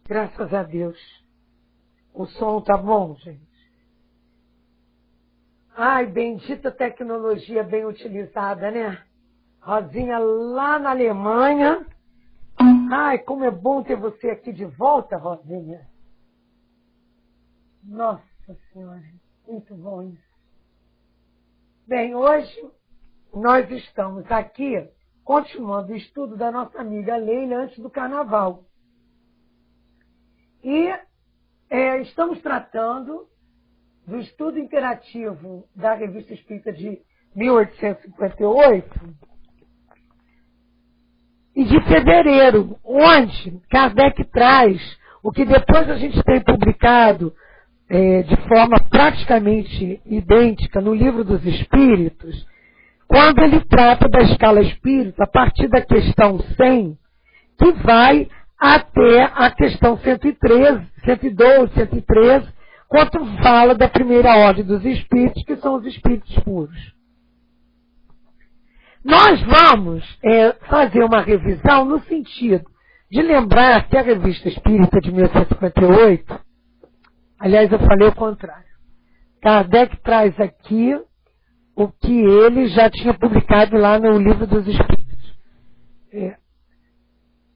Graças a Deus. O som tá bom, gente? Ai, bendita tecnologia bem utilizada, né? Rosinha lá na Alemanha. Ai, como é bom ter você aqui de volta, Rosinha. Nossa Senhora, muito bom isso. Bem, hoje nós estamos aqui continuando o estudo da nossa amiga Leila antes do Carnaval. E estamos tratando do estudo interativo da Revista Espírita de 1858 e de fevereiro, onde Kardec traz o que depois a gente tem publicado de forma praticamente idêntica no Livro dos Espíritos, quando ele trata da escala espírita a partir da questão 100, que vai até a questão 113, 112, 113, quando fala da primeira ordem dos espíritos, que são os espíritos puros. Nós vamos fazer uma revisão no sentido de lembrar que a Revista Espírita de 1858, aliás, eu falei o contrário, Kardec traz aqui o que ele já tinha publicado lá no Livro dos Espíritos.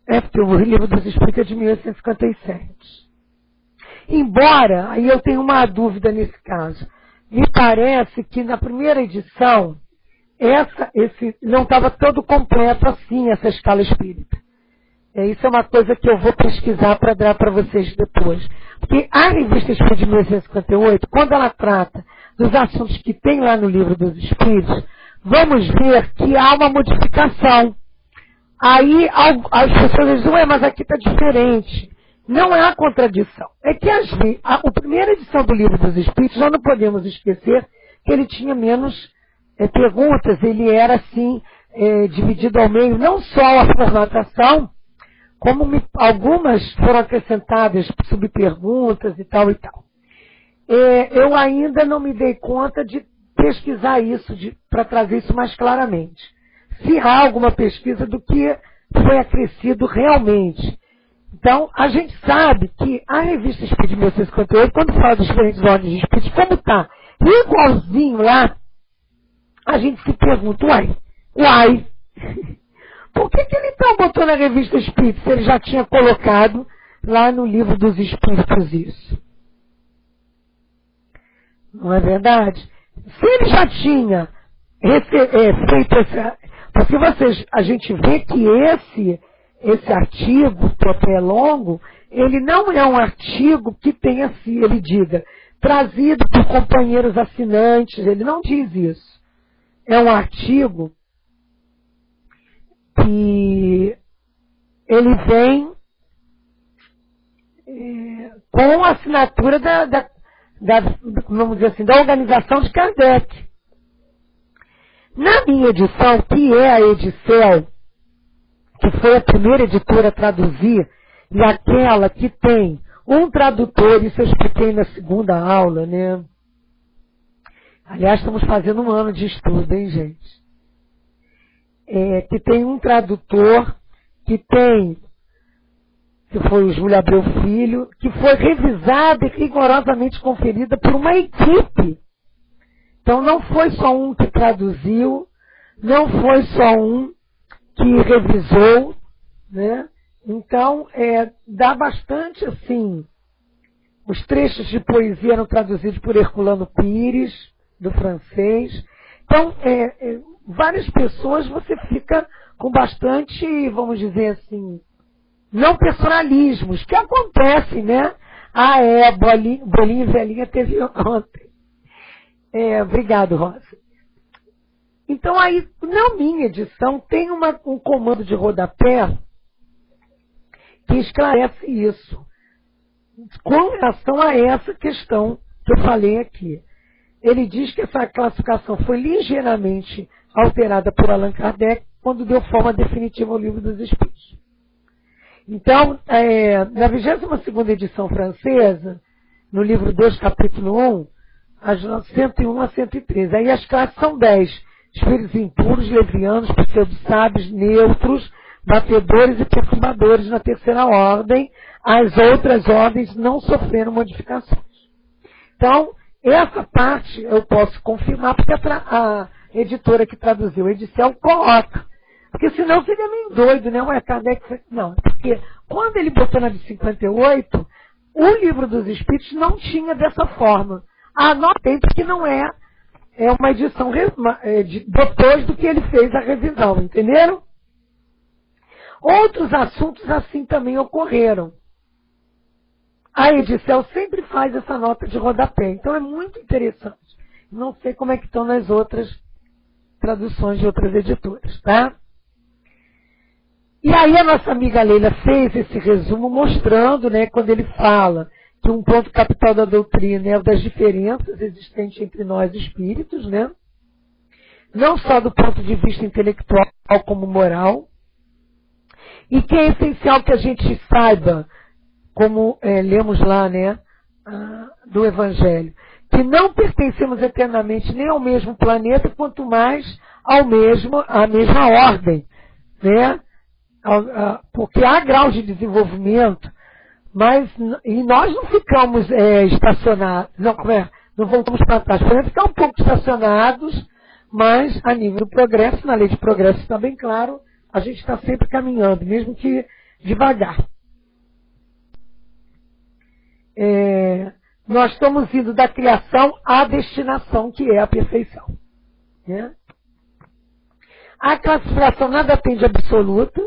Porque o Livro dos Espíritos é de 1857. Embora, aí eu tenho uma dúvida nesse caso, me parece que na primeira edição, não estava todo completo assim, essa escala espírita. Isso é uma coisa que eu vou pesquisar para dar para vocês depois. Porque a Revista Espírita de 1858, quando ela trata dos assuntos que tem lá no Livro dos Espíritos, vamos ver que há uma modificação. Aí as pessoas dizem, mas aqui está diferente. Não há contradição. É que a primeira edição do Livro dos Espíritos, nós não podemos esquecer que ele tinha menos perguntas, ele era assim, dividido ao meio, não só a formatação, como algumas foram acrescentadas subperguntas e tal e tal. Eu ainda não me dei conta de pesquisar isso, para trazer isso mais claramente. Se há alguma pesquisa do que foi acrescido realmente. Então, a gente sabe que a Revista Espírita de 1858, quando fala dos diferentes ordens de espíritos, como está igualzinho lá, a gente se pergunta, uai, por que ele então botou na Revista Espírita se ele já tinha colocado lá no Livro dos Espíritos isso? Não é verdade? Se ele já tinha feito essa... Porque a gente vê que esse artigo, que é longo, ele não é um artigo que tenha, assim, ele diga, trazido por companheiros assinantes, ele não diz isso. É um artigo que ele vem com a assinatura vamos dizer assim, da organização de Kardec. Na minha edição, que é a Edicel, que foi a primeira editora a traduzir, e aquela que tem um tradutor, isso eu expliquei na segunda aula, né? Aliás, estamos fazendo um ano de estudo, hein, gente? Que tem um tradutor, que foi o Júlio Abreu Filho, que foi revisada e rigorosamente conferida por uma equipe. Então, não foi só um que traduziu, não foi só um que revisou, né? Então, dá bastante, assim, os trechos de poesia eram traduzidos por Herculano Pires, do francês. Então, várias pessoas, você fica com bastante, vamos dizer assim, não personalismos, que acontecem, né? Bolinho e Velhinha teve ontem. Obrigado, Rosa. Então, aí, na minha edição, tem um comando de rodapé que esclarece isso, com relação a essa questão que eu falei aqui. Ele diz que essa classificação foi ligeiramente alterada por Allan Kardec quando deu forma definitiva ao Livro dos Espíritos. Então, na 22ª edição francesa, no livro 2, capítulo 1, as 101 a 113. Aí as classes são 10. Espíritos impuros, levianos, pseudo-sábios, neutros, batedores e perturbadores na terceira ordem, As outras ordens não sofreram modificações. Então, essa parte eu posso confirmar, porque a editora que traduziu o Edicel coloca. Porque senão seria meio doido, né? Ué, Kardec foi... Não, porque quando ele botou na de 58, o Livro dos Espíritos não tinha dessa forma. Anotei porque não é uma edição depois do que ele fez a revisão, entenderam? Outros assuntos assim também ocorreram. A Edicel sempre faz essa nota de rodapé, então é muito interessante. Não sei como é que estão nas outras traduções de outras editoras, tá? E aí a nossa amiga Leila fez esse resumo mostrando, né, quando ele fala que um ponto capital da doutrina é o das diferenças existentes entre nós espíritos, né? Não só do ponto de vista intelectual como moral, e que é essencial que a gente saiba, como lemos lá, né, do Evangelho, que não pertencemos eternamente nem ao mesmo planeta, quanto mais à mesma ordem, né? Porque há graus de desenvolvimento, e nós não ficamos estacionados, não voltamos para trás, podemos ficar um pouco estacionados, mas a nível do progresso, na lei de progresso está bem claro, a gente está sempre caminhando, mesmo que devagar. Nós estamos indo da criação à destinação, que é a perfeição. Né? A classificação nada tem de absoluta,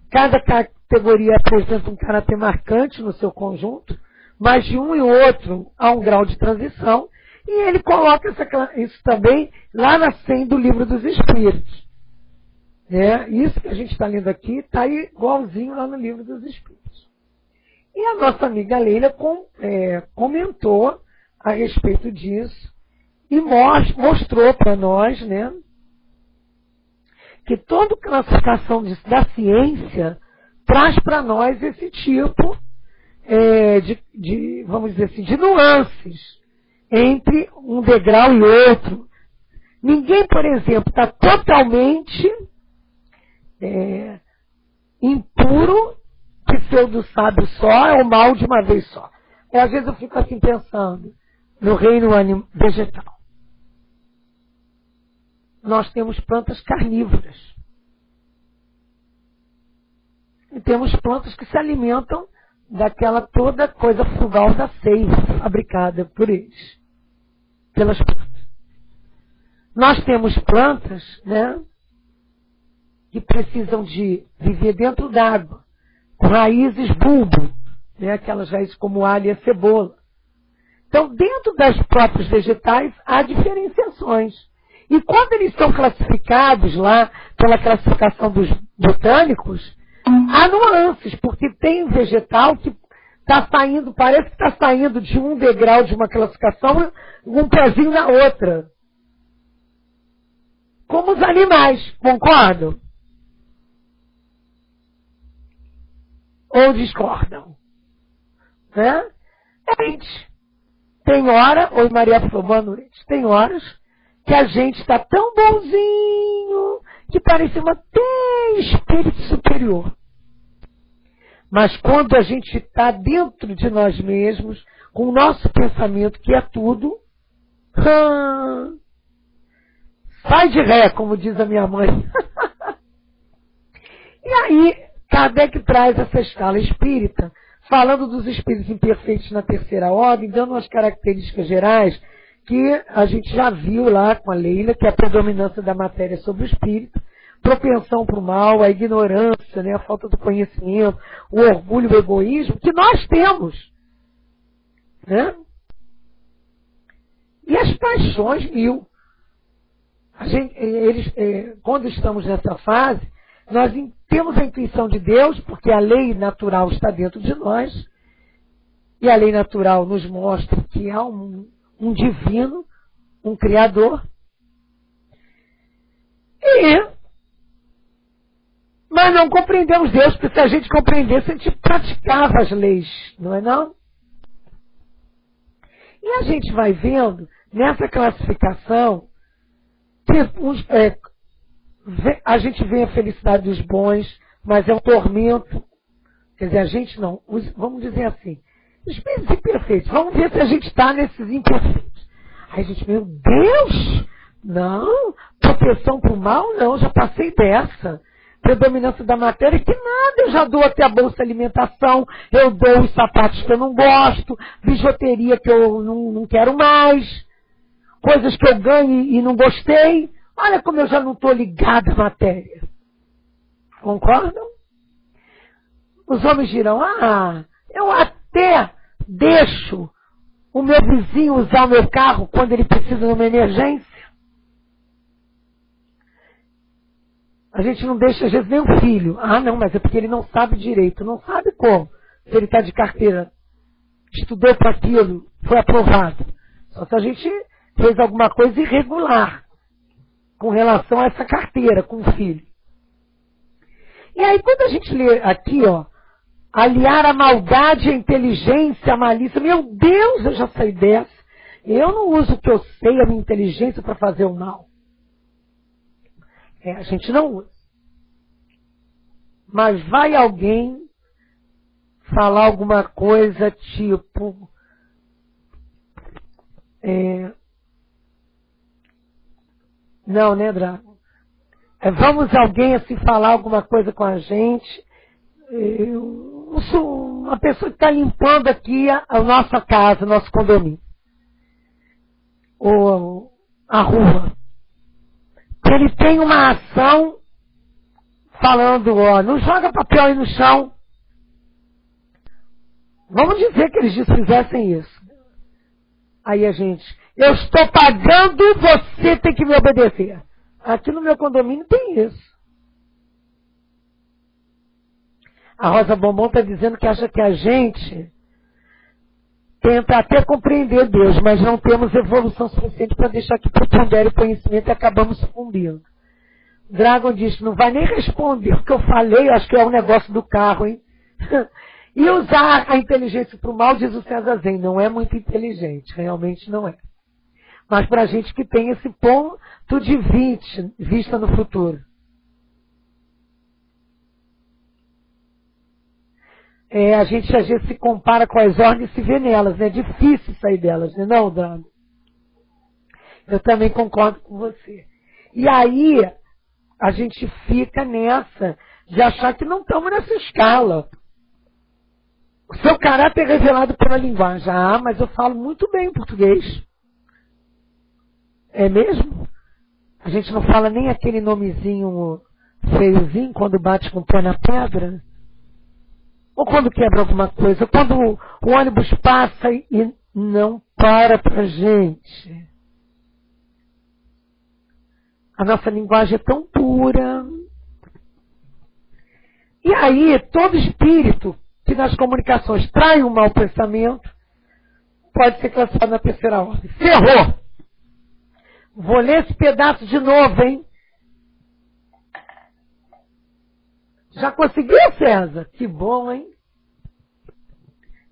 cada categoria apresenta um caráter marcante no seu conjunto, mas de um e outro há um grau de transição, e ele coloca isso também lá na 100 do Livro dos Espíritos. Isso que a gente está lendo aqui está igualzinho lá no Livro dos Espíritos. E a nossa amiga Leila comentou a respeito disso e mostrou para nós, né, que toda classificação da ciência traz para nós esse tipo vamos dizer assim, de nuances entre um degrau e outro. Ninguém, por exemplo, está totalmente impuro, pseudo sábio só, ou mal de uma vez só. Às vezes eu fico assim pensando no reino vegetal. Nós temos plantas carnívoras. E temos plantas que se alimentam daquela toda coisa frugal da seiva fabricada por eles, pelas plantas. Nós temos plantas, né, que precisam de viver dentro d'água, com raízes bulbo, né, aquelas raízes como alho e a cebola. Então, dentro das próprios vegetais, há diferenciações. E quando eles são classificados lá pela classificação dos botânicos, há nuances, porque tem vegetal que está saindo, parece que está saindo de um degrau de uma classificação, um pezinho na outra. Como os animais, concordam? Ou discordam? Né? Tem hora, oi Maria falou, boa noite, tem horas que a gente está tão bonzinho que parece até espírito superior. Mas quando a gente está dentro de nós mesmos, com o nosso pensamento, que é tudo, sai de ré, como diz a minha mãe. E aí, Kardec traz essa escala espírita, falando dos espíritos imperfeitos na terceira ordem, dando umas características gerais que a gente já viu lá com a Leila, que é a predominância da matéria sobre o espírito, propensão para o mal, a ignorância, né, a falta do conhecimento, o orgulho, o egoísmo, que nós temos. Né? E as paixões mil. Quando estamos nessa fase, nós temos a intuição de Deus, porque a lei natural está dentro de nós, e a lei natural nos mostra que há um divino, um criador, mas não compreendemos Deus, porque se a gente compreendesse, a gente praticava as leis, não é não? E a gente vai vendo, nessa classificação, a gente vê a felicidade dos bons, mas é um tormento Quer dizer, a gente não, vamos dizer assim, espíritos imperfeitos, vamos ver se a gente está nesses imperfeitos. Aí a gente, meu Deus, não, proteção para o mal, não, já passei dessa. Predominância da matéria, que nada, eu já dou até a bolsa alimentação, eu dou os sapatos que eu não gosto, bijuteria que eu não quero mais, coisas que eu ganho e não gostei. Olha como eu já não estou ligada à matéria. Concordam? Os homens dirão, eu até deixo o meu vizinho usar o meu carro quando ele precisa de uma emergência. A gente não deixa, às vezes, nem o filho. Não, mas é porque ele não sabe direito. Não sabe como. Se ele está de carteira, estudou para aquilo, foi aprovado. Só se a gente fez alguma coisa irregular com relação a essa carteira com o filho. E aí, quando a gente lê aqui, aliar a maldade, a inteligência, a malícia, meu Deus, eu já saí dessa. Eu não uso o que eu sei, a minha inteligência, para fazer o mal. A gente não usa. Mas vai alguém falar alguma coisa tipo... Não, né, Drago? Vamos alguém assim falar alguma coisa com a gente. Eu sou uma pessoa que está limpando aqui a nossa casa, nosso condomínio. Ou a rua. Ele tem uma ação falando, não joga papel aí no chão. Vamos dizer que eles fizessem isso. Aí a gente, eu estou pagando, você tem que me obedecer. Aqui no meu condomínio tem isso. A Rosa Bombom está dizendo que acha que a gente tenta até compreender Deus, mas não temos evolução suficiente para deixar que prepondere o conhecimento e acabamos sucumbindo. Dragon diz, não vai nem responder o que eu falei, acho que é o negócio do carro, hein? E usar a inteligência para o mal, diz o César Zen, não é muito inteligente, realmente não é. Mas para a gente que tem esse ponto de vista no futuro. A gente às vezes se compara com as ordens e se vê nelas, né? É difícil sair delas, né? Não, Drago? Eu também concordo com você. E aí, a gente fica nessa de achar que não estamos nessa escala. O seu caráter é revelado pela linguagem. Mas eu falo muito bem português. É mesmo? A gente não fala nem aquele nomezinho feiozinho quando bate com o pé na pedra? Ou quando quebra alguma coisa? Ou quando o ônibus passa e não para pra gente? A nossa linguagem é tão pura. E aí, todo espírito que nas comunicações trai um mau pensamento pode ser classificado na terceira ordem. Ferrou! Vou ler esse pedaço de novo, hein? Já conseguiu, César? Que bom, hein?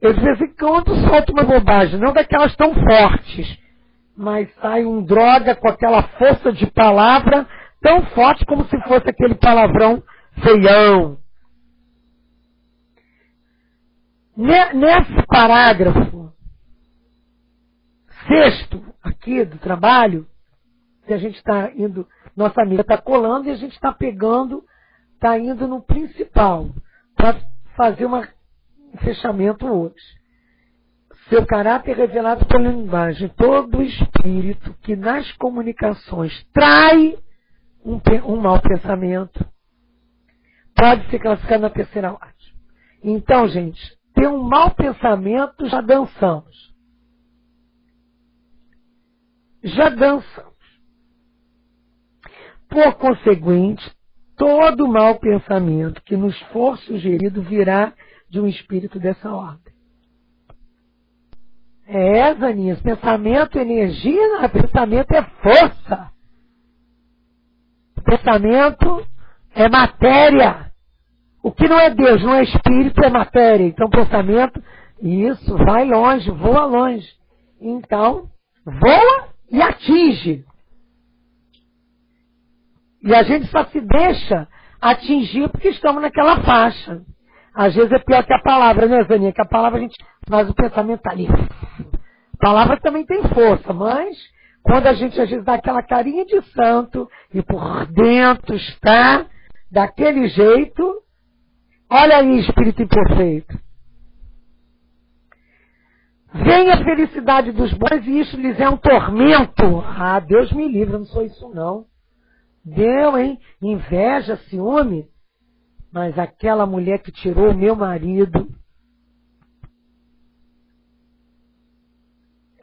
Eu de vez em quando solto uma bobagem, não daquelas tão fortes, mas sai um droga com aquela força de palavra tão forte como se fosse aquele palavrão feião. Nesse parágrafo sexto aqui do trabalho, que a gente está indo, nossa amiga está colando e a gente está pegando, está indo no principal, para fazer um fechamento hoje. Seu caráter revelado pela linguagem. Todo espírito que nas comunicações trai um mau pensamento pode ser classificado na terceira ordem. Então, gente, ter um mau pensamento, já dançamos. Já dançamos. Por conseguinte, todo mau pensamento que nos for sugerido virá de um espírito dessa ordem. Zaninhas, pensamento, energia, não, pensamento é força. Pensamento é matéria. O que não é Deus, não é espírito, é matéria. Então, pensamento, isso, vai longe, voa longe. Então, voa e atinge. E a gente só se deixa atingir porque estamos naquela faixa. Às vezes é pior que a palavra, né, Zaninha? Que a palavra a gente... Mas o pensamento tá ali. A palavra também tem força, mas quando a gente às vezes dá aquela carinha de santo e por dentro está daquele jeito, olha aí, espírito imperfeito. Vem a felicidade dos bons e isso lhes é um tormento. Ah, Deus me livre, eu não sou isso não. Deu, hein? Inveja, ciúme. Mas aquela mulher que tirou o meu marido,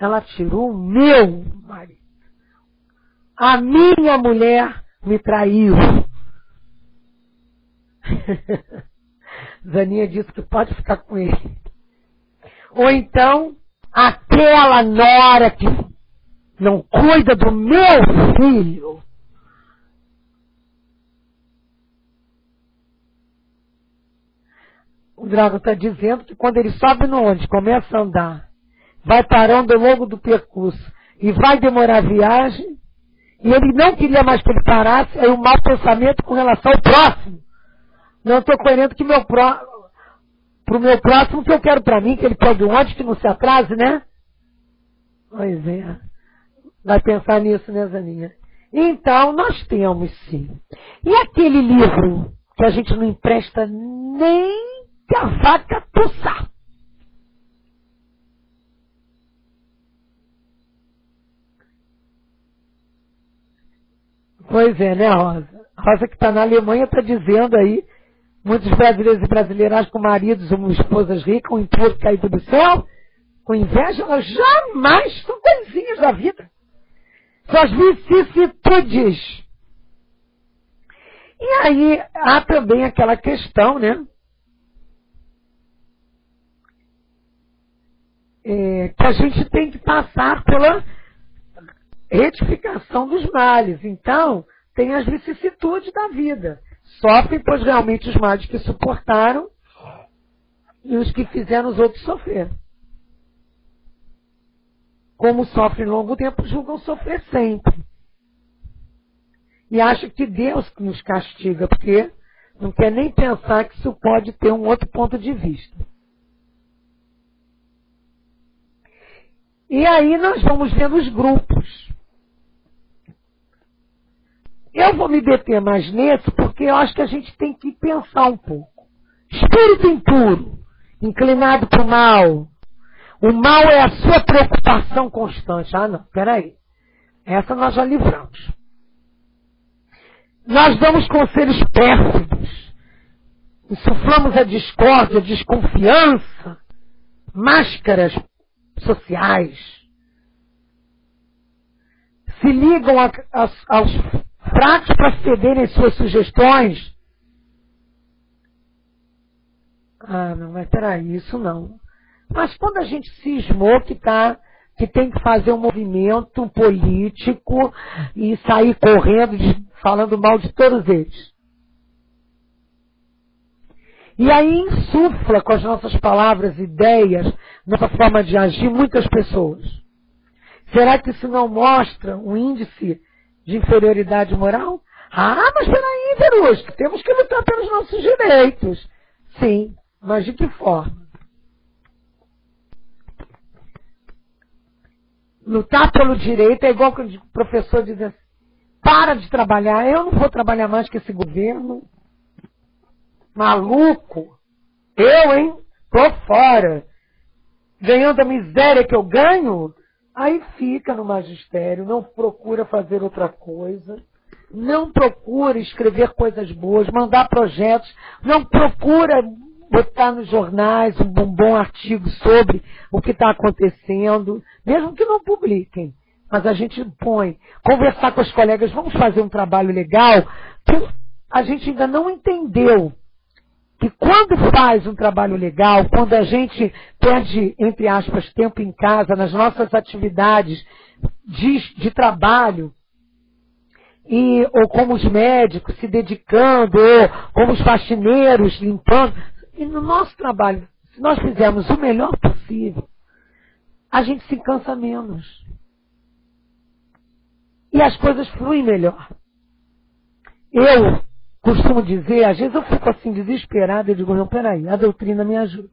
ela tirou o meu marido. A minha mulher me traiu. Zaninha disse que pode ficar com ele. Ou então, aquela nora que não cuida do meu filho. O Drago está dizendo que quando ele sobe no ônibus, começa a andar, vai parando ao longo do percurso e vai demorar a viagem, e ele não queria mais que ele parasse, aí o mau pensamento com relação ao próximo. Não estou querendo que pro meu próximo que eu quero para mim, que ele pegue um ônibus, que não se atrase, né? Pois é. Vai pensar nisso, né, Zaninha? Então, nós temos sim. E aquele livro que a gente não empresta nem que a vaca tussa. Pois é, né, Rosa? Rosa que está na Alemanha está dizendo aí, muitos brasileiros e brasileiras com maridos ou esposas ricas, um imposto caído do céu, com inveja, elas jamais são coisinhas da vida. São as vicissitudes. E aí há também aquela questão, né? Que a gente tem que passar pela retificação dos males. Então, tem as vicissitudes da vida. Sofrem, pois realmente os males que suportaram e os que fizeram os outros sofrer. Como sofrem longo tempo, julgam sofrer sempre. E acham que Deus nos castiga, porque não quer nem pensar que isso pode ter um outro ponto de vista. E aí nós vamos vendo os grupos. Eu vou me deter mais nesse porque eu acho que a gente tem que pensar um pouco. Espírito impuro, inclinado para o mal. O mal é a sua preocupação constante. Ah, não, peraí. Essa nós já livramos. Nós damos conselhos pérfidos. Insuflamos a discórdia, a desconfiança, máscaras sociais. Se ligam aos fracos para cederem suas sugestões. Ah, não, mas peraí, isso não. Mas quando a gente cismou que tem que fazer um movimento político e sair correndo, falando mal de todos eles. E aí insufla com as nossas palavras, ideias, nossa forma de agir, muitas pessoas. Será que isso não mostra um índice de inferioridade moral? Ah, mas peraí, Verusca, temos que lutar pelos nossos direitos. Sim, mas de que forma? Lutar pelo direito é igual que o professor diz assim, para de trabalhar, eu não vou trabalhar mais que esse governo. Maluco. Eu, hein? Tô fora. Ganhando a miséria que eu ganho, aí fica no magistério, não procura fazer outra coisa, não procura escrever coisas boas, mandar projetos, não procura botar nos jornais um bom artigo sobre o que está acontecendo, mesmo que não publiquem. Mas a gente põe, conversar com os colegas, vamos fazer um trabalho legal, que a gente ainda não entendeu que quando faz um trabalho legal, quando a gente perde, entre aspas, tempo em casa, nas nossas atividades de trabalho, ou como os médicos se dedicando, ou como os faxineiros limpando, e no nosso trabalho, se nós fizermos o melhor possível, a gente se cansa menos. E as coisas fluem melhor. Eu costumo dizer, às vezes eu fico assim desesperada, eu digo, não, peraí, a doutrina me ajuda.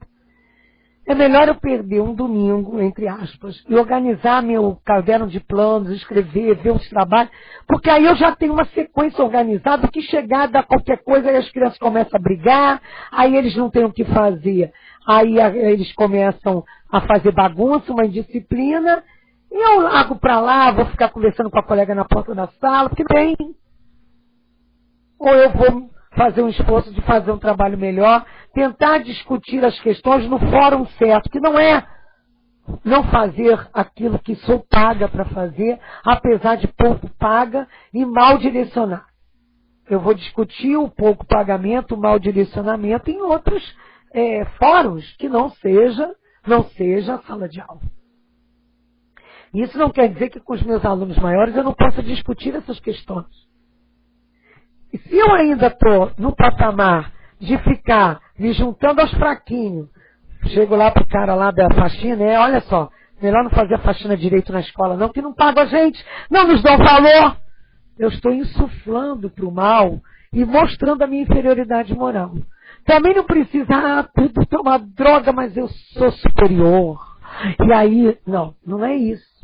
É melhor eu perder um domingo, entre aspas, e organizar meu caderno de planos, escrever, ver os trabalhos, porque aí eu já tenho uma sequência organizada, que chegar, dá qualquer coisa, aí as crianças começam a brigar, aí eles não têm o que fazer, aí eles começam a fazer bagunça, uma indisciplina, e eu largo para lá, vou ficar conversando com a colega na porta da sala, porque bem, ou eu vou fazer um esforço de fazer um trabalho melhor, tentar discutir as questões no fórum certo, que não é não fazer aquilo que sou paga para fazer, apesar de pouco paga e mal direcionar. Eu vou discutir o pouco pagamento, o mal direcionamento em outros fóruns que não seja a sala de aula. Isso não quer dizer que com os meus alunos maiores eu não possa discutir essas questões. E se eu ainda estou no patamar de ficar me juntando aos fraquinhos, chego lá pro cara lá da faxina, olha só, melhor não fazer a faxina direito na escola não, que não paga a gente, não nos dão valor. Eu estou insuflando para o mal e mostrando a minha inferioridade moral. Também não precisa, tudo tomar droga, mas eu sou superior. E aí, não é isso.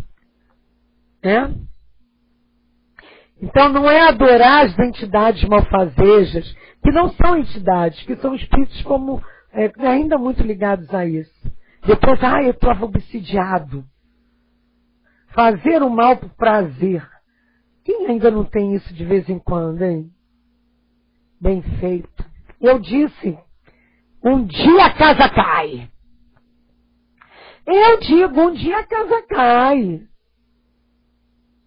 Então não é adorar as entidades malfazejas, que não são entidades, que são espíritos como ainda muito ligados a isso. Depois, eu estava obsidiado. Fazer o mal por prazer. Quem ainda não tem isso de vez em quando, hein? Bem feito. Eu disse, um dia a casa cai. Eu digo, um dia a casa cai.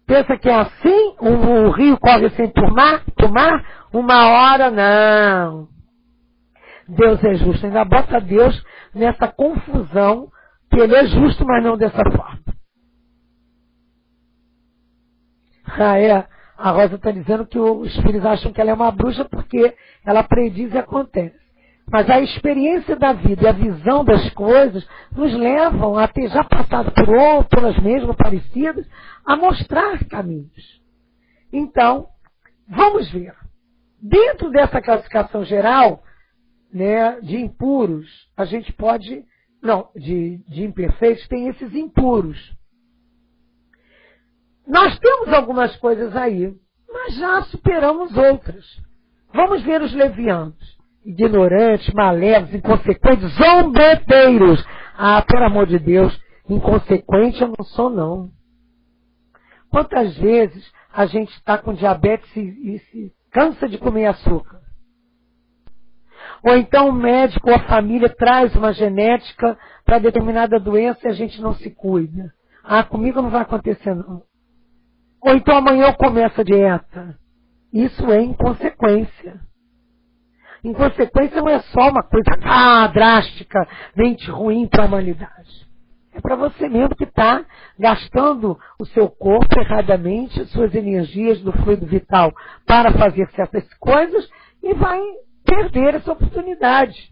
Pensa que é assim? O rio corre sem tomar? Uma hora não. Deus é justo. Ainda bota Deus nessa confusão que ele é justo, mas não dessa forma. A Rosa está dizendo que os filhos acham que ela é uma bruxa porque ela prediz e acontece. Mas a experiência da vida e a visão das coisas nos levam a ter já passado por outras mesmo parecidas, a mostrar caminhos. Então, vamos ver. Dentro dessa classificação geral, de impuros, a gente pode, de imperfeitos, tem esses impuros. Nós temos algumas coisas aí, mas já superamos outras. Vamos ver os levianos. Ignorantes, malévolos, inconsequentes, zombeteiros. Pelo amor de Deus, inconsequente eu não sou, não. Quantas vezes a gente está com diabetes e se cansa de comer açúcar? Ou então o médico ou a família traz uma genética para determinada doença e a gente não se cuida. Comigo não vai acontecer, não. Ou então amanhã eu começo a dieta. Isso é inconsequência. Inconsequência não é só uma coisa drástica, mente ruim para a humanidade. É para você mesmo que está gastando o seu corpo erradamente, suas energias do fluido vital para fazer certas coisas e vai perder essa oportunidade.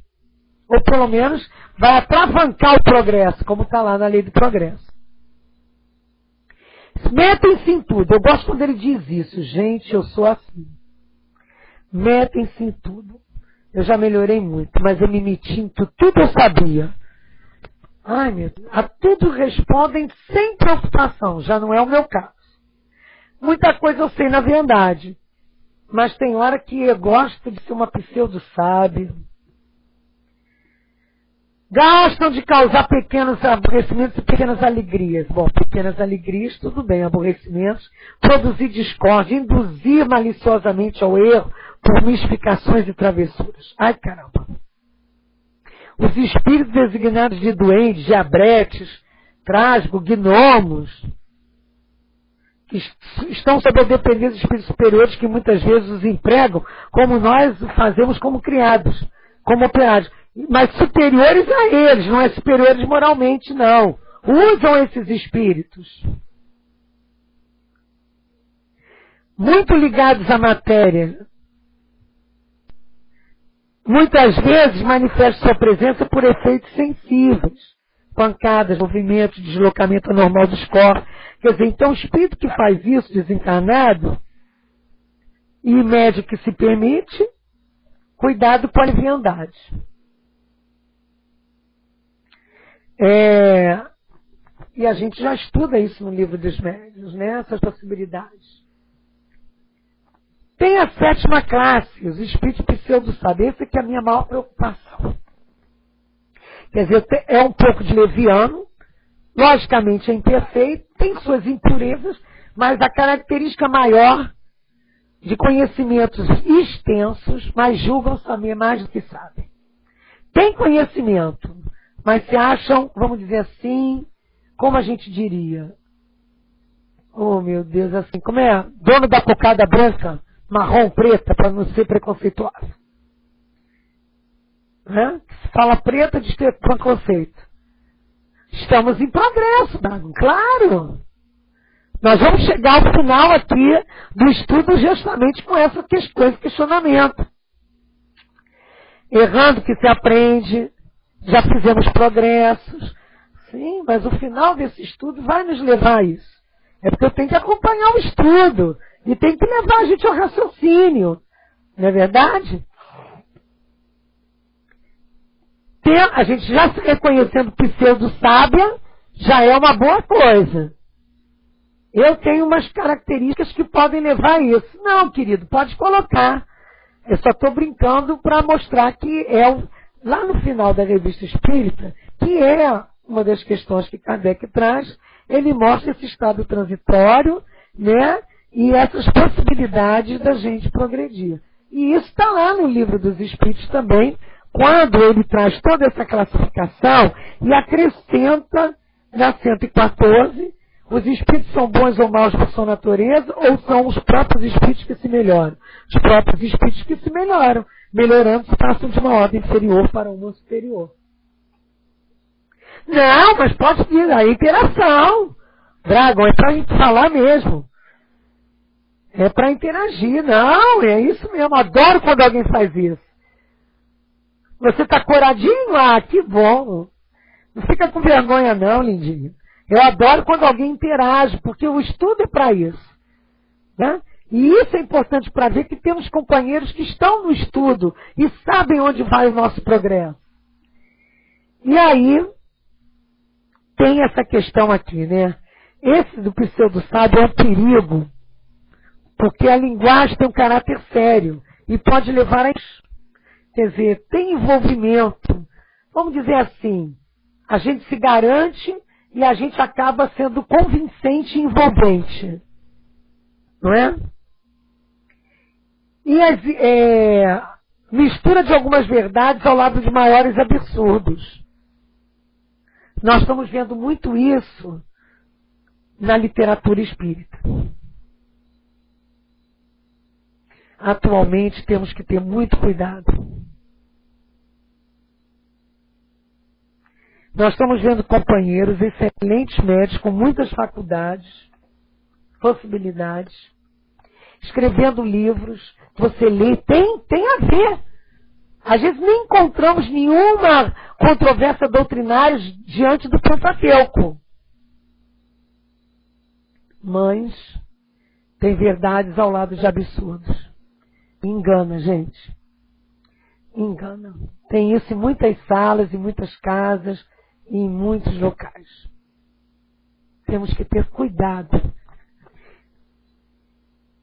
Ou pelo menos vai atravancar o progresso, como está lá na lei do progresso. Metem-se em tudo. Eu gosto quando ele diz isso. Gente, eu sou assim. Metem-se em tudo. Eu já melhorei muito, mas eu me meti em tudo. Tudo eu sabia. Meu Deus. A tudo respondem sem preocupação. Já não é o meu caso. Muita coisa eu sei na verdade. Mas tem hora que eu gosto de ser uma pseudo-sábio. Gostam de causar pequenos aborrecimentos e pequenas alegrias. Bom, pequenas alegrias, tudo bem, aborrecimentos. Produzir discórdia, induzir maliciosamente ao erro por mistificações e travessuras. Caramba. Os espíritos designados de duendes, diabretes, trasgo, gnomos, que estão sob a dependência dos espíritos superiores que muitas vezes os empregam como nós o fazemos como criados, como operários. Mas superiores a eles, não é superiores moralmente, não. Usam esses espíritos. Muito ligados à matéria. Muitas vezes manifestam sua presença por efeitos sensíveis. Pancadas, movimentos, deslocamento anormal dos corpos. Quer dizer, então o espírito que faz isso, desencarnado, e médico que se permite, cuidado com a leviandade. E a gente já estuda isso no livro dos médiuns, né? Essas possibilidades. Tem a 7ª classe, os espíritos pseudo-sábios. Essa que é a minha maior preocupação. Quer dizer, é um pouco de leviano, logicamente é imperfeito, tem suas impurezas, mas a característica maior de conhecimentos extensos, mas julgam saber mais do que sabem. Tem conhecimento, mas se acham, vamos dizer assim, como a gente diria, oh meu Deus, assim, como é? Dono da cocada branca, marrom, preta, para não ser preconceituoso. Né? Se fala preta, diz que é preconceito. Estamos em progresso, Dago, claro. Nós vamos chegar ao final aqui do estudo justamente com esse questionamento. Errando que se aprende, já fizemos progressos. Sim, mas o final desse estudo vai nos levar a isso. É porque eu tenho que acompanhar o estudo e tem que levar a gente ao raciocínio. Não é verdade? A gente já se reconhecendo pseudo-sábia já é uma boa coisa. Eu tenho umas características que podem levar a isso. Não, querido, pode colocar. Eu só estou brincando para mostrar que lá no final da Revista Espírita, que é uma das questões que Kardec traz, ele mostra esse estado transitório, né? E essas possibilidades da gente progredir. E isso está lá no Livro dos Espíritos também, quando ele traz toda essa classificação e acrescenta na 114, os espíritos são bons ou maus por sua natureza, ou são os próprios espíritos que se melhoram? Os próprios espíritos que se melhoram, melhorando se passam de uma ordem inferior para uma superior. Não, mas pode vir a interação. Dragon, é para a gente falar mesmo. É para interagir. Não, é isso mesmo. Adoro quando alguém faz isso. Você está coradinho? Ah, que bom. Não fica com vergonha não, lindinho. Eu adoro quando alguém interage, porque o estudo é para isso. Né? E isso é importante para ver que temos companheiros que estão no estudo e sabem onde vai o nosso progresso. E aí, tem essa questão aqui, né? Esse do pseudo-sábio é um perigo, porque a linguagem tem um caráter sério e pode levar a isso. Quer dizer, tem envolvimento. Vamos dizer assim, a gente se garante e a gente acaba sendo convincente e envolvente. Não é? E mistura de algumas verdades ao lado de maiores absurdos. Nós estamos vendo muito isso na literatura espírita. Atualmente temos que ter muito cuidado. Nós estamos vendo companheiros, excelentes médicos, com muitas faculdades, possibilidades, escrevendo livros, você lê, tem a ver. Às vezes nem encontramos nenhuma controvérsia doutrinária diante do Pentateuco. Mas tem verdades ao lado de absurdos. Engana, gente. Engana. Tem isso em muitas salas, em muitas casas, e em muitos locais. Temos que ter cuidado.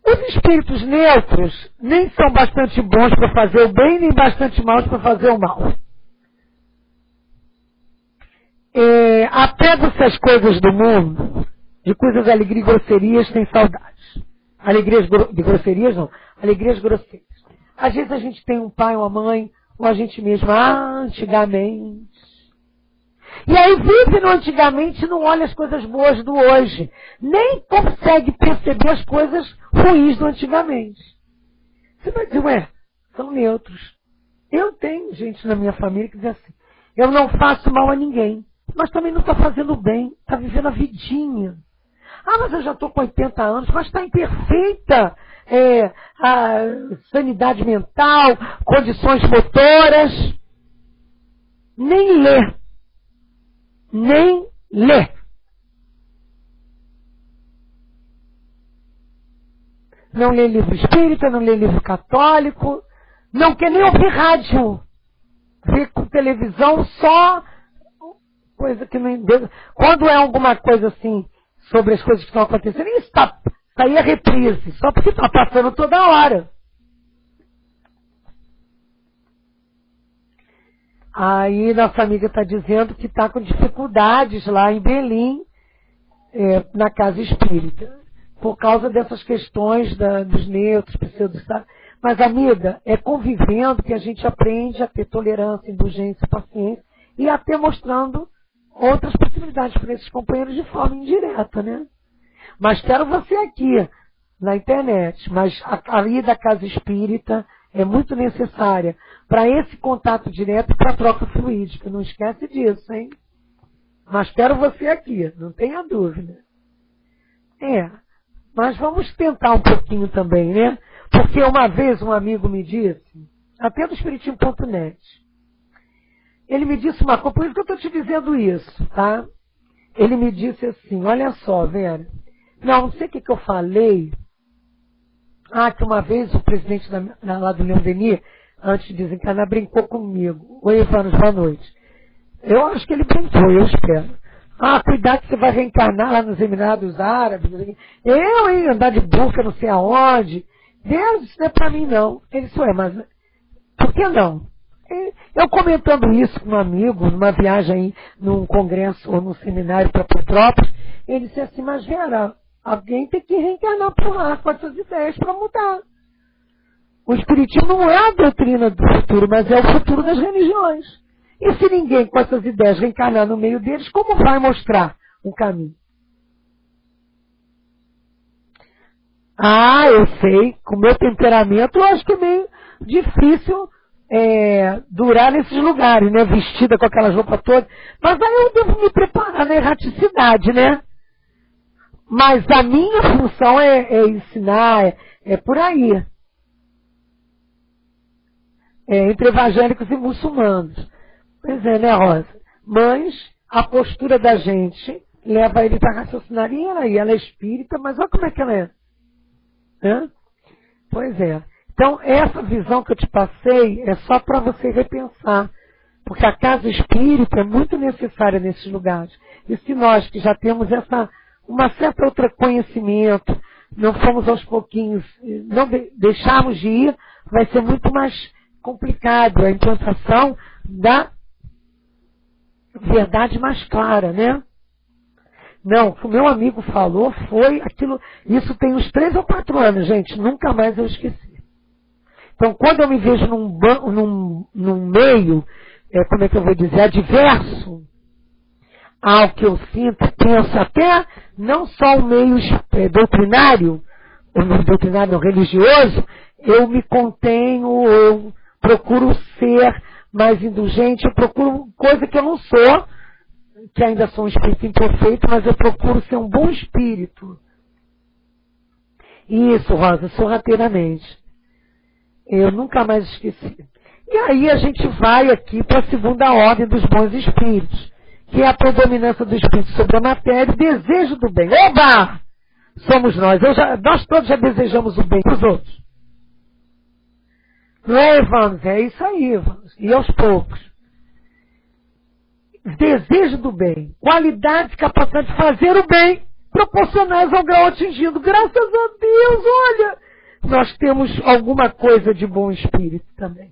Os espíritos neutros nem são bastante bons para fazer o bem, nem bastante maus para fazer o mal. Apegam-se às coisas do mundo, de cujas alegrias e grosserias têm saudades. Alegrias de grosserias não, alegrias grosseiras. Às vezes a gente tem um pai, uma mãe, ou a gente mesmo, antigamente. E aí vive no antigamente e não olha as coisas boas do hoje. Nem consegue perceber as coisas ruins do antigamente. Você vai dizer, são neutros. Eu tenho gente na minha família que diz assim, eu não faço mal a ninguém, mas também não está fazendo bem, está vivendo a vidinha. Mas eu já estou com 80 anos, mas está em perfeita a sanidade mental, condições motoras. Nem lê. Nem lê. Não lê livro espírita, não lê livro católico, Não quer nem ouvir rádio. Vê com televisão só coisa que não... Quando é alguma coisa assim, sobre as coisas que estão acontecendo, isso aí é reprise, só porque está passando toda hora. Aí nossa amiga está dizendo que está com dificuldades lá em Belém, na casa espírita, por causa dessas questões dos neutros, pseudos. Mas, amiga, é convivendo que a gente aprende a ter tolerância, indulgência, paciência e até mostrando outras possibilidades para esses companheiros de forma indireta, né? Mas quero você aqui, na internet. Mas a ida da casa espírita é muito necessária para esse contato direto e para a troca fluídica. Não esquece disso, hein? Mas quero você aqui, não tenha dúvida. Mas vamos tentar um pouquinho também, né? Porque uma vez um amigo me disse, até do Espiritinho.net, ele me disse uma coisa, por isso que eu estou te dizendo isso, tá? Ele me disse assim, olha só, Vera, não sei o que eu falei, que uma vez o presidente lá do Leão Denis, antes de desencarnar, brincou comigo. Oi, Evanos, boa noite. Eu acho que ele brincou, eu espero. Cuidado que você vai reencarnar lá nos Emirados Árabes. Eu ia andar de burca não sei aonde. Deus, isso não é pra mim não. Ele disse, mas por que não? Eu comentando isso com um amigo, numa viagem, num congresso ou num seminário para Petrópolis, ele disse assim, mas Vera, alguém tem que reencarnar por lá com essas ideias para mudar. O Espiritismo não é a doutrina do futuro, mas é o futuro das religiões. E se ninguém com essas ideias reencarnar no meio deles, como vai mostrar um caminho? Eu sei, com o meu temperamento, eu acho que é meio difícil durar nesses lugares, né? Vestida com aquelas roupas todas. Mas aí eu devo me preparar na erraticidade, né? Mas a minha função é ensinar, é por aí. Entre evangélicos e muçulmanos. Pois é, né, Rosa? Mas a postura da gente leva ele para raciocinar. E ela é espírita, mas olha como é que ela é. Pois é. Então, essa visão que eu te passei é só para você repensar. Porque a casa espírita é muito necessária nesses lugares. E se nós que já temos uma certa outra conhecimento, não fomos aos pouquinhos, não deixarmos de ir, vai ser muito mais complicado a implantação da verdade mais clara, né? Não, o que o meu amigo falou foi aquilo, isso tem uns 3 ou 4 anos, gente, nunca mais eu esqueci. Então, quando eu me vejo num meio, como é que eu vou dizer, adverso ao que eu sinto, penso até, não só o meio doutrinário, o doutrinário religioso, eu me contenho, eu procuro ser mais indulgente, eu procuro coisa que eu não sou, que ainda sou um espírito imperfeito, mas eu procuro ser um bom espírito. Isso, Rosa, sorrateiramente. Eu nunca mais esqueci. E aí a gente vai aqui para a segunda ordem dos bons espíritos, que é a predominância do espírito sobre a matéria e desejo do bem. Oba! Somos nós. Nós todos já desejamos o bem para os outros. Não é, Evandro? É isso aí, Evandro. E aos poucos. Desejo do bem, qualidade, capacidade de fazer o bem, proporcionais ao grau atingido. Graças a Deus, olha, nós temos alguma coisa de bom espírito também.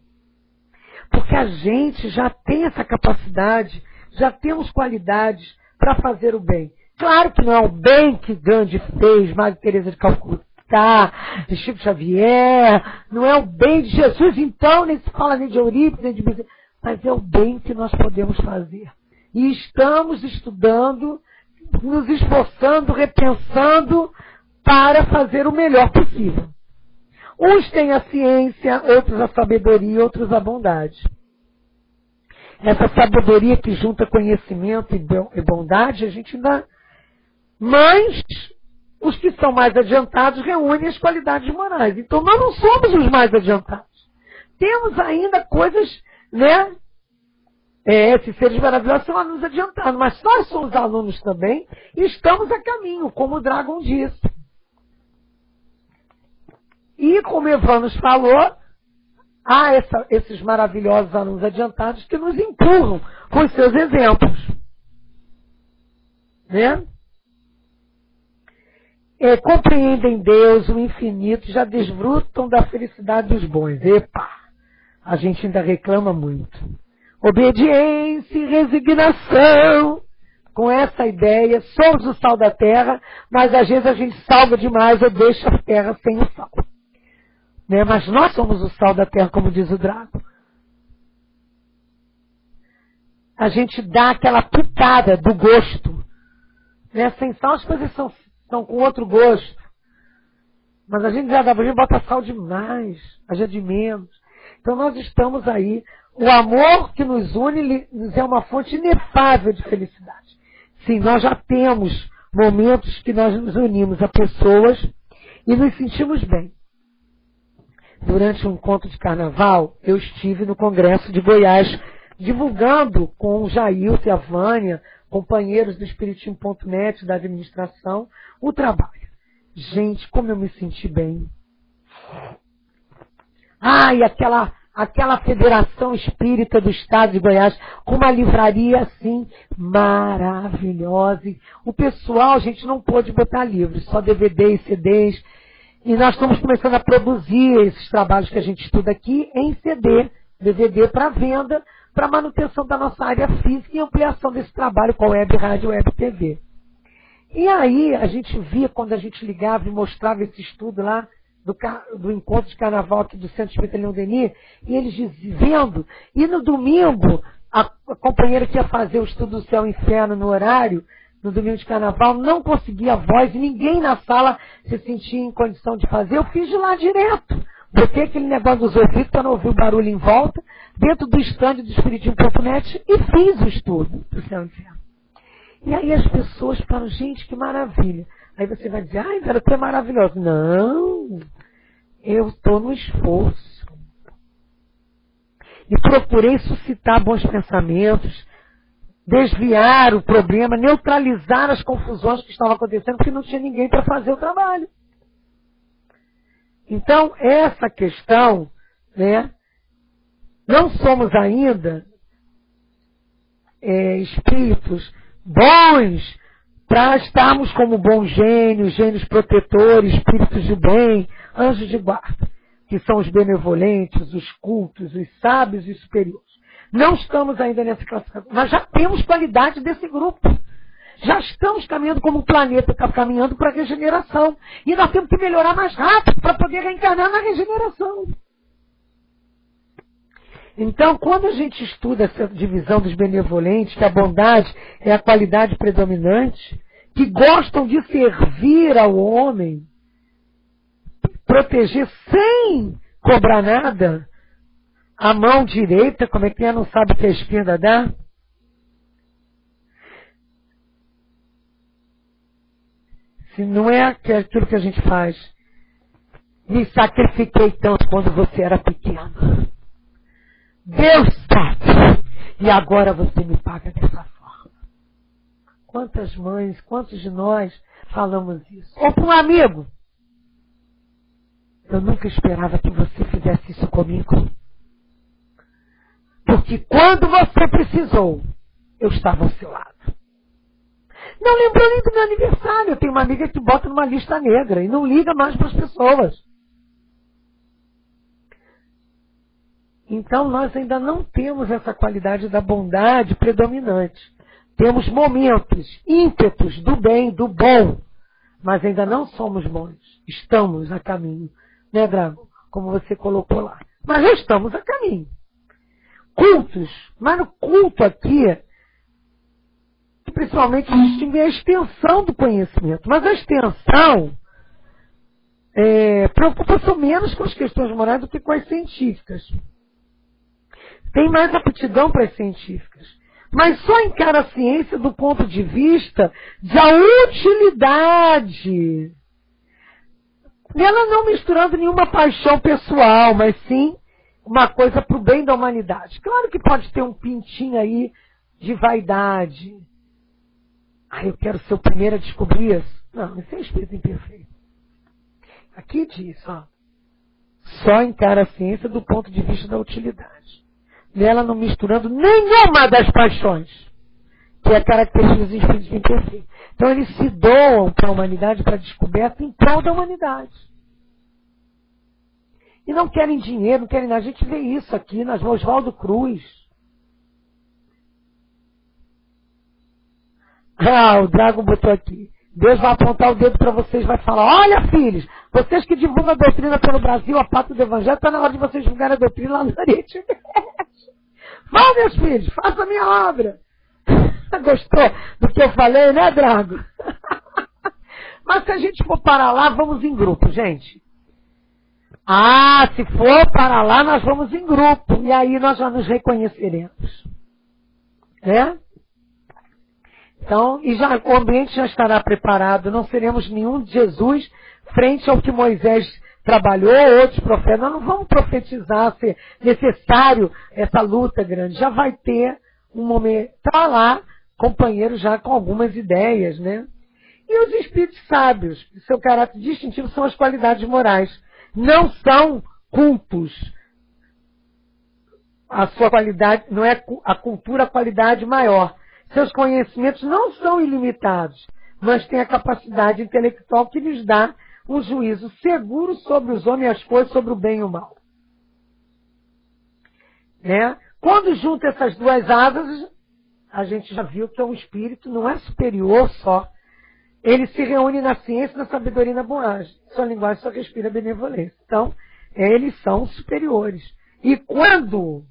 Porque a gente já tem essa capacidade, já temos qualidades para fazer o bem. Claro que não é o bem que Gandhi fez, Madre Teresa de Calcutá, de Chico Xavier, não é o bem de Jesus, então, nem se fala nem de Eurípides, nem de Bezerra, mas é o bem que nós podemos fazer. E estamos estudando, nos esforçando, repensando para fazer o melhor possível. Uns têm a ciência, outros a sabedoria, outros a bondade. Essa sabedoria que junta conhecimento e bondade, a gente ainda... Mas os que são mais adiantados reúnem as qualidades morais. Então nós não somos os mais adiantados. Temos ainda coisas, né? Esses seres maravilhosos são alunos adiantados, mas nós somos alunos também e estamos a caminho, como o Dragon disse. E como o Evan nos falou, há esses maravilhosos alunos adiantados que nos empurram com os seus exemplos. Né? Compreendem Deus, o infinito, já desfrutam da felicidade dos bons. Epa! A gente ainda reclama muito. Obediência e resignação. Com essa ideia, somos o sal da terra, mas às vezes a gente salga demais ou deixa a terra sem o sal. Né? Mas nós somos o sal da terra, como diz o Drago. A gente dá aquela pitada do gosto. Né? Sem sal as coisas são com outro gosto. Mas a gente já bota sal demais, a gente de menos. Então nós estamos aí. O amor que nos une nos é uma fonte inefável de felicidade. Sim, nós já temos momentos que nós nos unimos a pessoas e nos sentimos bem. Durante um encontro de carnaval, eu estive no Congresso de Goiás, divulgando com o Jailton e a Vânia, companheiros do Espiritismo.net, da administração, o trabalho. Gente, como eu me senti bem. E aquela Federação Espírita do Estado de Goiás, com uma livraria assim, maravilhosa. O pessoal, gente, não pôde botar livros, só DVD e CDs. E nós estamos começando a produzir esses trabalhos que a gente estuda aqui em CD, DVD para venda, para manutenção da nossa área física e ampliação desse trabalho com a web rádio, web TV. E aí a gente via, quando a gente ligava e mostrava esse estudo lá, do encontro de carnaval aqui do Centro Espírita Leão Denis, e eles dizendo, e no domingo, a companheira que ia fazer o estudo do céu e inferno no horário, no domingo de carnaval, não conseguia voz, e ninguém na sala se sentia em condição de fazer, eu fiz de lá direto. Botei aquele negócio dos ouvidos para não ouvir o barulho em volta, dentro do stand do Espiritismo.net, e fiz o estudo do céu e inferno. E aí as pessoas falam, gente, que maravilha. Aí você vai dizer, Vera, tu é maravilhoso. Não, eu estou no esforço. E procurei suscitar bons pensamentos, desviar o problema, neutralizar as confusões que estavam acontecendo, porque não tinha ninguém para fazer o trabalho. Então, essa questão, né, não somos ainda espíritos bons para estarmos como bons gênios, gênios protetores, espíritos de bem, anjos de guarda, que são os benevolentes, os cultos, os sábios e superiores. Não estamos ainda nessa classificação, mas já temos qualidade desse grupo. Já estamos caminhando como o planeta está caminhando para a regeneração. E nós temos que melhorar mais rápido para poder reencarnar na regeneração. Então, quando a gente estuda essa divisão dos benevolentes, que a bondade é a qualidade predominante, que gostam de servir ao homem, proteger sem cobrar nada, a mão direita, como é que é, não sabe o que a esquerda dá? Se não é aquilo que a gente faz. Me sacrifiquei tanto quando você era pequeno. Deus sabe. E agora você me paga dessa forma. Quantas mães, quantos de nós falamos isso? Ou para um amigo. Eu nunca esperava que você fizesse isso comigo. Porque quando você precisou, eu estava ao seu lado. Não lembrou nem do meu aniversário. Eu tenho uma amiga que bota numa lista negra e não liga mais para as pessoas. Então nós ainda não temos essa qualidade da bondade predominante. Temos momentos, ímpetos do bem, do bom, mas ainda não somos bons. Estamos a caminho, né, Drago? Como você colocou lá. Mas já estamos a caminho. Cultos, mas no culto aqui, principalmente distinguir a extensão do conhecimento. Mas a extensão preocupa-se menos com as questões morais do que com as científicas. Tem mais aptidão para as científicas. Mas só encara a ciência do ponto de vista da utilidade. Ela não misturando nenhuma paixão pessoal, mas sim uma coisa para o bem da humanidade. Claro que pode ter um pintinho aí de vaidade. Eu quero ser o primeiro a descobrir isso. Não, isso é espírito imperfeito. Aqui diz, só encara a ciência do ponto de vista da utilidade. Nela não misturando nenhuma das paixões, que é a característica dos espíritos imperfeitos. Então eles se doam para a humanidade, para a descoberta em prol da humanidade. E não querem dinheiro, não querem nada. A gente vê isso aqui nas Oswaldo Cruz. Ah, o Drago botou aqui. Deus vai apontar o dedo para vocês, vai falar, olha filhos, vocês que divulgam a doutrina pelo Brasil, a pátria do Evangelho, está na hora de vocês divulgarem a doutrina lá no Oriente Médio. Vão, meus filhos, façam a minha obra. Gostou do que eu falei, né, Drago? Mas se a gente for para lá, vamos em grupo, gente. Ah, se for para lá, nós vamos em grupo. E aí nós já nos reconheceremos. Né? Então, o ambiente já estará preparado. Não seremos nenhum de Jesus frente ao que Moisés trabalhou, outros profetas. Nós não vamos profetizar ser necessário essa luta grande. Já vai ter um momento. Está lá, companheiro já com algumas ideias, né? E os espíritos sábios, seu caráter distintivo são as qualidades morais. Não são cultos. A sua qualidade, não é a cultura a qualidade maior. Seus conhecimentos não são ilimitados, mas têm a capacidade intelectual que lhes dá um juízo seguro sobre os homens e as coisas, sobre o bem e o mal. Né? Quando junta essas duas asas, a gente já viu que o espírito não é superior só. Ele se reúne na ciência, na sabedoria e na bondade. Sua linguagem só respira benevolência. Então, eles são superiores. E quando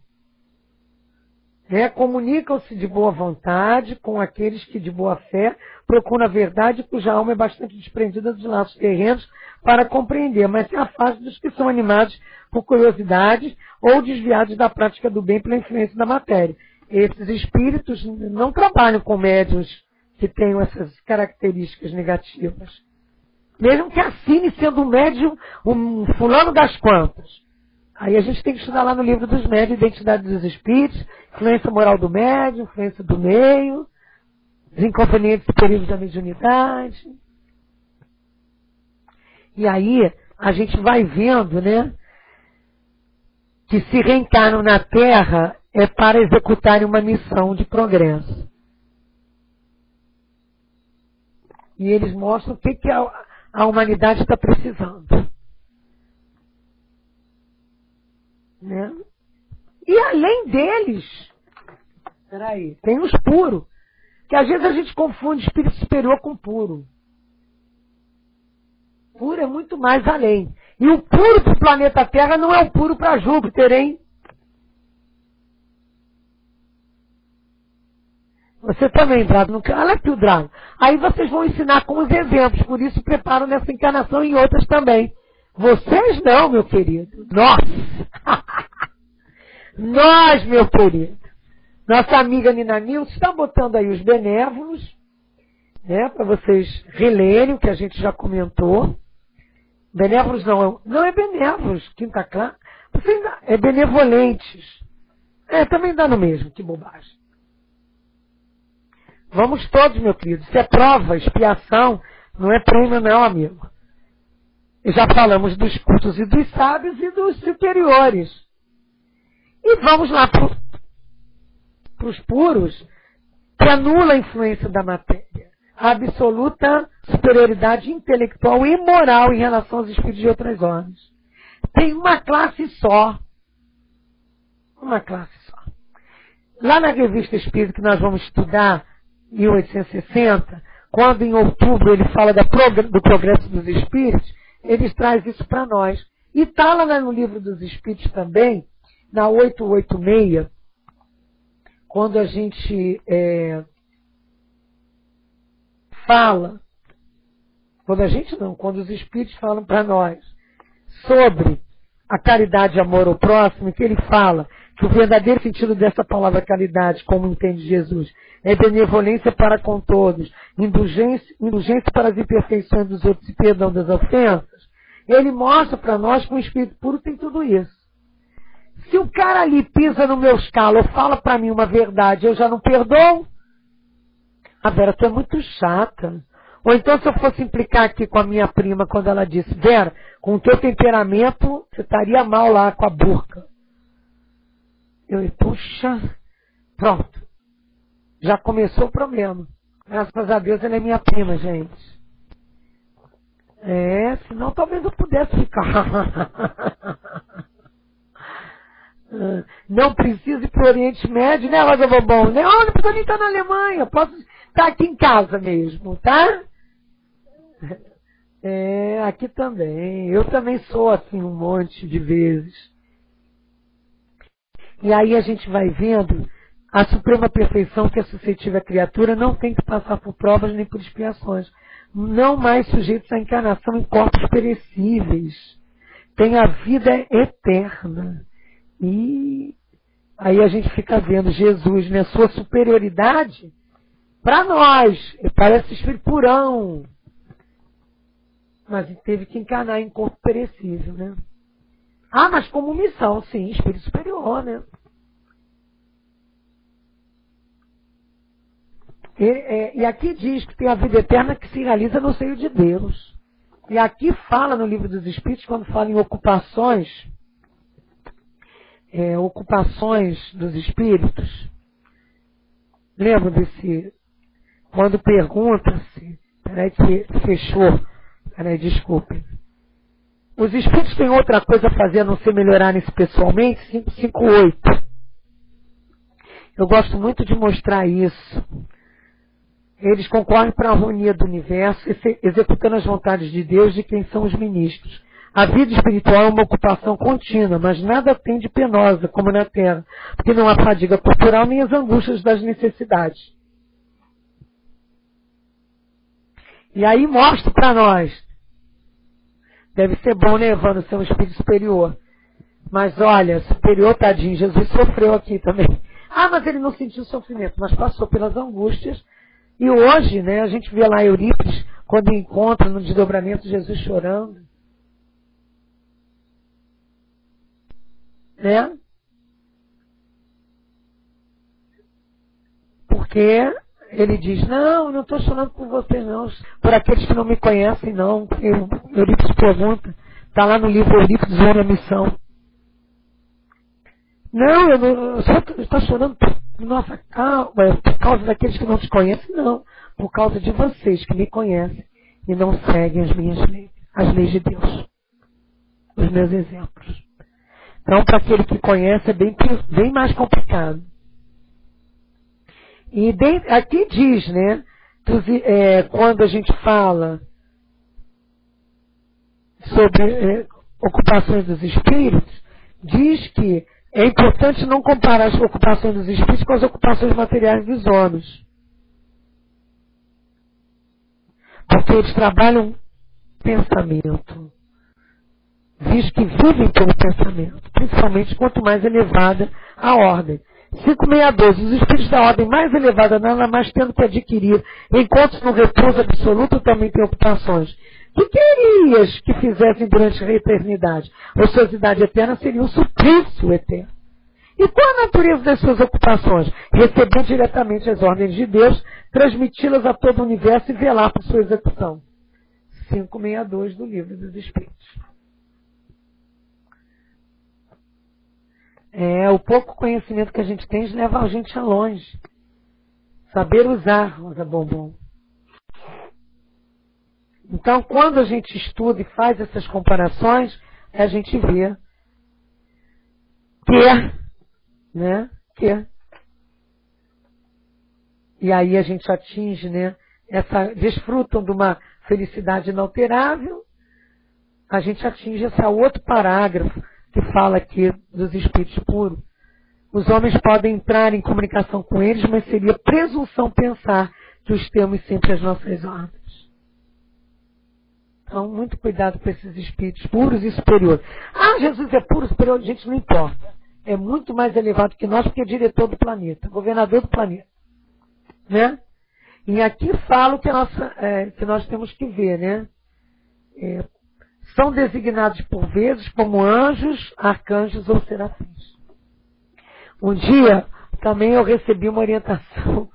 comunicam-se de boa vontade com aqueles que de boa fé procuram a verdade, cuja alma é bastante desprendida dos laços terrenos para compreender, mas se afasta dos que são animados por curiosidade ou desviados da prática do bem pela influência da matéria. Esses espíritos não trabalham com médiuns que tenham essas características negativas. Mesmo que assine sendo um médium, um fulano das quantas. Aí a gente tem que estudar lá no livro dos médios, identidade dos espíritos, influência moral do médium, influência do meio, os inconvenientes e perigos da mediunidade. E aí a gente vai vendo, né, que se reencarnam na Terra é para executarem uma missão de progresso. E eles mostram o que a humanidade está precisando. Né? E além deles, tem os puros, que às vezes a gente confunde espírito superior com puro. Puro é muito mais além. E o puro para o planeta Terra não é o puro para Júpiter, hein? Você também, Drago. Olha aqui o Drago. Aí vocês vão ensinar com os exemplos, por isso preparam nessa encarnação e em outras também. Vocês não, meu querido. Nós. Nós, meu querido. Nossa amiga Nina Nilce está botando aí os benévolos, né, para vocês relerem o que a gente já comentou. Benévolos não é benévolos, quinta classe. É benevolentes. Também dá no mesmo, que bobagem. Vamos todos, meu querido. Isso é prova, expiação, não é prêmio não, amigo. E já falamos dos cultos e dos sábios e dos superiores. E vamos lá para os puros, que anula a influência da matéria. A absoluta superioridade intelectual e moral em relação aos espíritos de outras ordens. Tem uma classe só. Uma classe só. Lá na revista Espírita que nós vamos estudar, 1860, quando em outubro ele fala do progresso dos espíritos, ele traz isso para nós. E está lá no livro dos espíritos também, na 886, quando a gente fala, quando os espíritos falam para nós sobre a caridade e amor ao próximo, que ele fala que o verdadeiro sentido dessa palavra caridade, como entende Jesus, é benevolência para com todos, indulgência para as imperfeições dos outros e perdão das ofensas. Ele mostra para nós que o espírito puro tem tudo isso. Se o cara ali pisa no meu escalo ou fala para mim uma verdade, eu já não perdoo? A Vera, tu é muito chata. Ou então se eu fosse implicar aqui com a minha prima quando ela disse, Vera, com o teu temperamento, você estaria mal lá com a burca. Eu, puxa, pronto. Já começou o problema. Graças a Deus ela é minha prima, gente. Senão talvez eu pudesse ficar. Não preciso ir para o Oriente Médio, né, Rosa Bobão? Não precisa nem estar na Alemanha, posso estar aqui em casa mesmo, tá? Aqui também. Eu também sou assim um monte de vezes. E aí a gente vai vendo a suprema perfeição que é suscetível à criatura não tem que passar por provas nem por expiações. Não mais sujeitos à encarnação em corpos perecíveis. Tem a vida eterna. E aí a gente fica vendo Jesus, né, sua superioridade para nós. Ele parece espírito purão. Mas ele teve que encarnar em corpo perecível, né? Mas como missão, sim, espírito superior, né? E aqui diz que tem a vida eterna que se realiza no seio de Deus. E aqui fala no livro dos Espíritos, quando fala em ocupações dos Espíritos. Lembra desse... Quando pergunta-se... Peraí que fechou. Peraí, desculpe. Os Espíritos têm outra coisa a fazer a não ser melhorarem-se pessoalmente? 558. Eu gosto muito de mostrar isso. Eles concorrem para a harmonia do universo, executando as vontades de Deus de quem são os ministros. A vida espiritual é uma ocupação contínua, mas nada tem de penosa, como na Terra, porque não há fadiga corporal nem as angústias das necessidades. E aí mostra para nós. Deve ser bom, né, Evandro, ser um espírito superior. Mas olha, superior, tadinho, Jesus sofreu aqui também. Mas ele não sentiu sofrimento, mas passou pelas angústias. E hoje, né, a gente vê lá Eurípides, quando encontra no desdobramento Jesus chorando. Né? Porque ele diz, não estou chorando por vocês não, por aqueles que não me conhecem não. Eurípides pergunta, está lá no livro Eurípides, Homem à Missão. Não, eu só estou chorando por causa daqueles que não te conhecem, não. Por causa de vocês que me conhecem e não seguem as minhas leis, as leis de Deus. Os meus exemplos. Então, para aquele que conhece é bem mais complicado. E aqui diz, né, quando a gente fala sobre ocupações dos espíritos, diz que é importante não comparar as ocupações dos espíritos com as ocupações materiais dos homens. Porque eles trabalham pensamento. Diz que vivem pelo pensamento, principalmente quanto mais elevada a ordem. 562. Os espíritos da ordem mais elevada nada mais tendo que adquirir, enquanto no repouso absoluto também têm ocupações. Que querias que fizessem durante a eternidade? A ociosidade eterna seria um suplício eterno. E qual a natureza das suas ocupações? Receber diretamente as ordens de Deus, transmiti-las a todo o universo e velar por sua execução. 562 do Livro dos Espíritos. O pouco conhecimento que a gente tem leva a gente a longe. Saber usar, Rosa Bombom. Então, quando a gente estuda e faz essas comparações, a gente vê que. E aí a gente atinge, né? Desfrutam de uma felicidade inalterável, a gente atinge esse outro parágrafo que fala aqui dos espíritos puros. Os homens podem entrar em comunicação com eles, mas seria presunção pensar que os temos sempre às nossas ordens. Então, muito cuidado com esses espíritos puros e superiores. Jesus é puro, superior, gente, não importa. É muito mais elevado que nós, porque é diretor do planeta, governador do planeta. Né? E aqui fala que nós temos que ver, né? São designados por vezes como anjos, arcanjos ou serafins. Um dia, também eu recebi uma orientação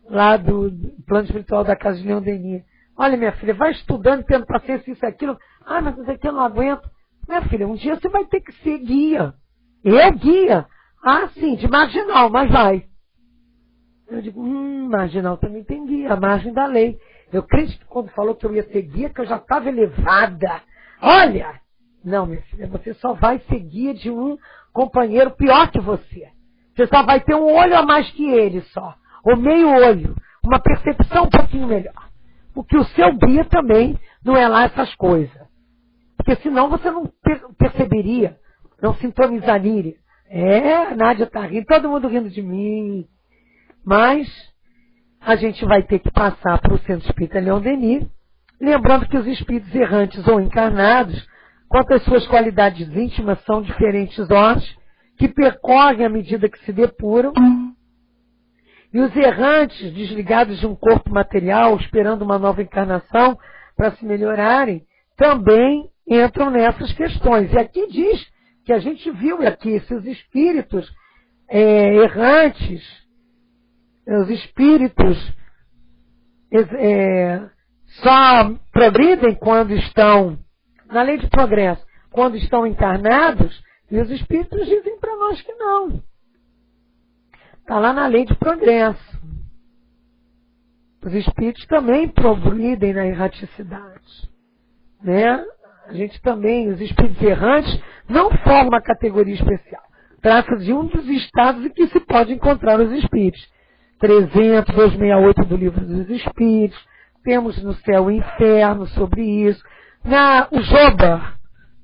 lá do plano espiritual da Casa de Leon Denis. Olha, minha filha, vai estudando, tendo paciência, isso e aquilo. Ah, mas isso aqui eu não aguento. Minha filha, um dia você vai ter que ser guia. Eu guia? Ah, sim, de marginal, mas vai. Eu digo, marginal também tem guia, a margem da lei. Eu creio que quando falou que eu ia ser guia, que eu já estava elevada. Olha! Não, minha filha, você só vai ser guia de um companheiro pior que você. Você só vai ter um olho a mais que ele só. Ou meio olho. Uma percepção um pouquinho melhor. Porque o seu guia também não é lá essas coisas. Porque senão você não perceberia, não sintonizaria. A Nádia está rindo, todo mundo rindo de mim. Mas a gente vai ter que passar para o Centro Espírita Leon Denis, lembrando que os espíritos errantes ou encarnados, quanto às suas qualidades íntimas, são diferentes ordens, que percorrem à medida que se depuram. E os errantes, desligados de um corpo material, esperando uma nova encarnação para se melhorarem, também entram nessas questões. E aqui diz que a gente viu aqui, esses espíritos errantes, os espíritos só progridem quando estão na lei de progresso, quando estão encarnados, e os espíritos dizem para nós que não. Está lá na lei de progresso. Os espíritos também progridem na erraticidade. Né? A gente também, os espíritos errantes, não formam uma categoria especial. Trata-se de um dos estados em que se pode encontrar os espíritos. 268 do Livro dos Espíritos, temos no Céu e Inferno sobre isso. O Joba,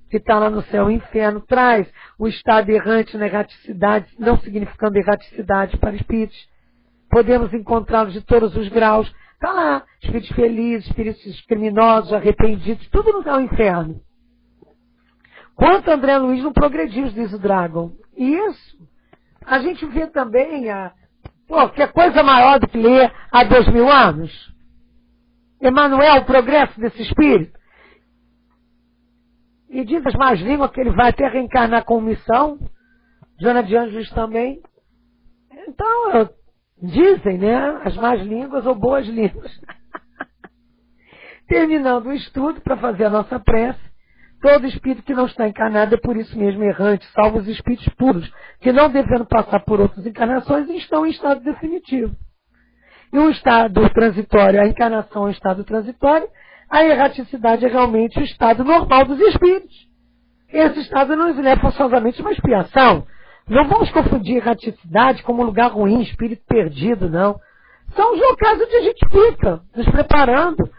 que está lá no Céu e Inferno, traz o estado errante na erraticidade, não significando erraticidade para espíritos. Podemos encontrá-los de todos os graus. Está lá, espíritos felizes, espíritos criminosos, arrependidos, tudo no Céu e Inferno. Quanto André Luiz não progrediu, diz o Dragon. Isso. A gente vê também que é coisa maior do que ler há 2000 anos. Emmanuel, o progresso desse espírito. E diz as más línguas que ele vai até reencarnar com missão. Joana de Ângeles também. Então, dizem, né? As más línguas ou boas línguas. Terminando o estudo para fazer a nossa prece. Todo espírito que não está encarnado é por isso mesmo errante, salvo os espíritos puros, que não devendo passar por outras encarnações, estão em estado definitivo. E um estado transitório, a encarnação é um estado transitório, a erraticidade é realmente o estado normal dos espíritos. Esse estado não é forçosamente uma expiação. Não vamos confundir erraticidade como um lugar ruim, espírito perdido, não. São os locais onde a gente fica, nos preparando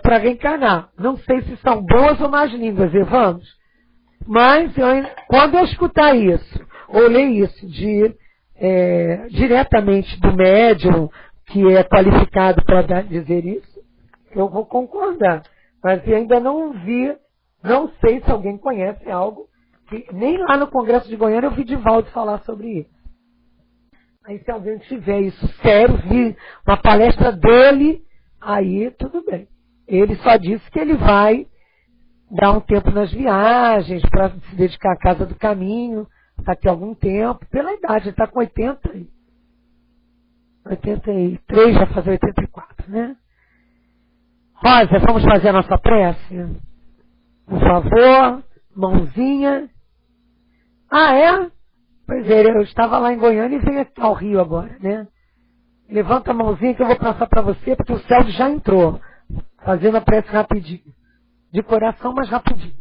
para reencarnar. Não sei se são boas ou más línguas, Evandro. Mas quando eu escutar isso, ou ler isso diretamente do médium, que é qualificado para dizer isso, eu vou concordar. Mas eu ainda não vi, não sei se alguém conhece algo, que nem lá no Congresso de Goiânia eu vi Divaldo falar sobre isso. Aí se alguém tiver isso sério, vi uma palestra dele, aí tudo bem. Ele só disse que ele vai dar um tempo nas viagens, para se dedicar à Casa do Caminho, daqui a algum tempo, pela idade, ele está com 83, vai fazer 84, né? Rosa, vamos fazer a nossa prece? Por favor, mãozinha. Ah, é? Pois é, eu estava lá em Goiânia e venho aqui ao Rio agora, né? Levanta a mãozinha que eu vou passar para você, porque o Celso já entrou. Fazendo a prece rapidinho. De coração, mas rapidinho.